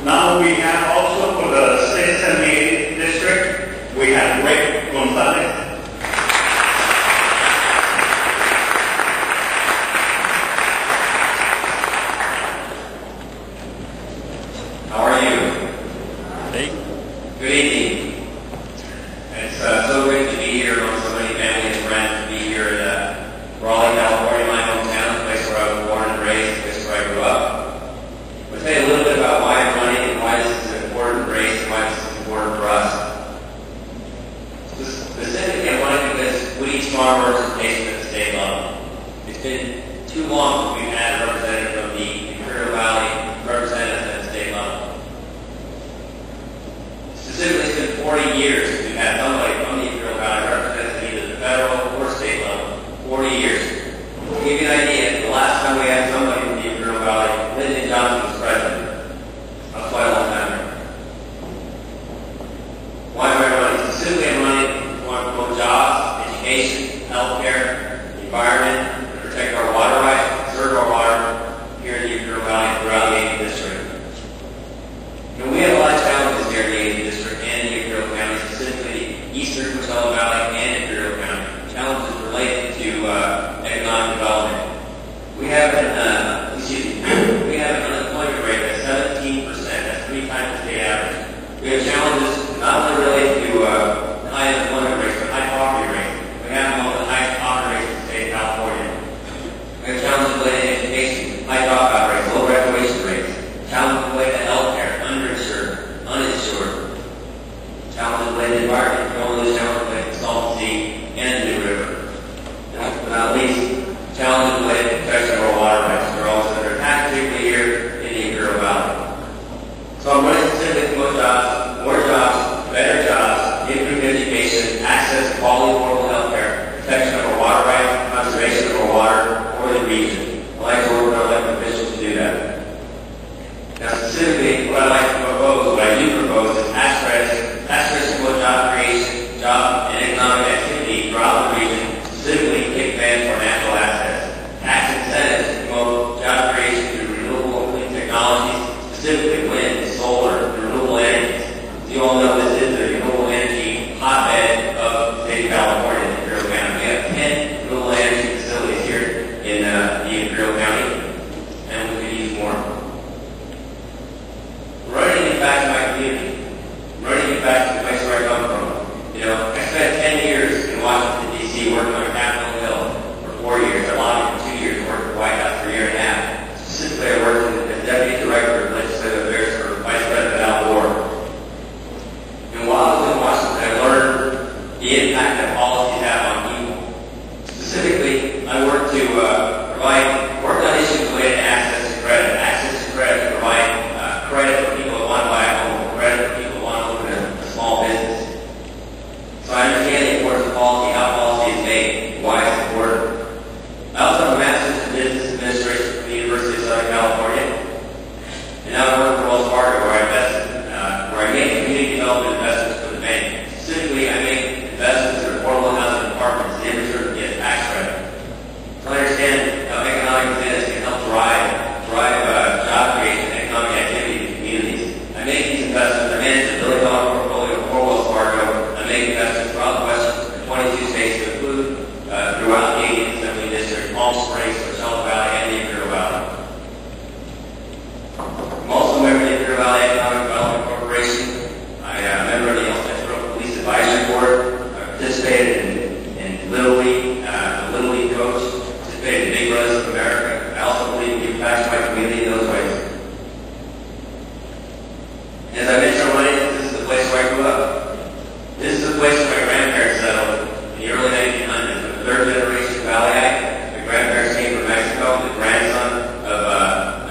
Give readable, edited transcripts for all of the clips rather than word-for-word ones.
Now we have also for the 678 district, we have Rick Gonzales. How are you? Hey. Good evening. It's so great to be here among so many family and friends, to be here at Raleigh, California, my hometown, the place where I was born and raised, the place where I grew up. I'll tell you a little bit about why I'm running and why this is an important race and why this is important for us. Specifically, I'm running because we need strong representation at the state level. It's been too long since we've had a representative from the Imperial Valley represent us at the state level. Specifically, it's been 40 years since we've had somebody from the Imperial Valley represent us at either the federal or state level. 40 years. To give you an idea, the last time we had somebody from the Imperial Valley, Lyndon Johnson was president. That's quite a long time ago. Why am I running? Specifically, I'm running to promote jobs, education, healthcare, the environment, to protect our water rights, conserve our water here in the Imperial Valley and throughout the 8th District. You know, we have a lot of challenges here in the 8th District and the Imperial County, specifically the Eastern Coachella Valley and Imperial County. Challenges related to economic development. We have an unemployment rate of 17%. That's 3 times the state average. We have challenges not only related to high unemployment rates, but high poverty rates. We have one of the highest poverty rates in the state of California. We have challenges related to education, high dropout rates, low graduation rates. Challenges related to healthcare, underinsured, uninsured. Challenges related to environment. We all those challenges related to solvency and the New River. Last but not least, challenges related to protection of our water rights. They're also under attack, particularly here in the Imperial Valley. So I'm running specifically for more jobs, better jobs, improved education, access to quality, affordable health care, protection of our water rights, conservation of our water for the region. I'd like to work with our elected officials to do that. Now specifically, what I'd like to propose, what I do propose is tax credits to promote job creation, job and economic activity throughout the region, specifically take advantage of our natural assets. Tax incentives to promote job creation through renewable and clean technologies, specifically wind, solar, and renewable energies. As you all know, this is the renewable energy hotbed of the state of California and Imperial County. We have 10 renewable energy facilities here in the Imperial County, and we could use more. Running it back to my community, running it back to the place where I come from. You know, I spent 10 years in Washington, D.C. working on Capitol Hill for 4 years. I lobbied for 2 years, worked for the White House for a year and a half. Specifically, I worked as Deputy Director of Legislative Affairs for Vice President Al Gore. And while I was in Washington, I learned the impact that policies have on people. Specifically, I worked to work on issues related to access to credit, to provide credit for people that want to buy a home, credit for people that want to open a small business. So I understand the importance of policy, how policy is made, why it's important. I also have a master's in business administration from the University of Southern California, and now I work for Wells Fargo, where I make community development investments for the bank. Specifically, I make investments in affordable housing apartments, and in return get a tax credit. So I understand how economic incentives can help drive job creation and economic activity in communities. I make these investments. I manage a $1 billion portfolio for Wells Fargo. I make investments throughout the West, 22 states to include throughout the 80th Assembly District, Palm Springs, Coachella Valley, and the Imperial Valley. I'm also a member of the Imperial Valley Economic Development Corporation. I'm a member of the Central Police Advisory Board. I participated in Little League, the Little League coach, participated in Big Brothers of America. I also believe in giving back to my community in those ways. As I mentioned already, this is the place where I grew up. This is the place where my grandparents settled in the early 1900s. I'm a third-generation Valleyite. My grandparents came from Mexico, the grandson of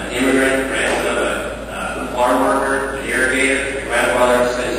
an immigrant, grandson of a farm worker, an irrigator. My grandfather spent his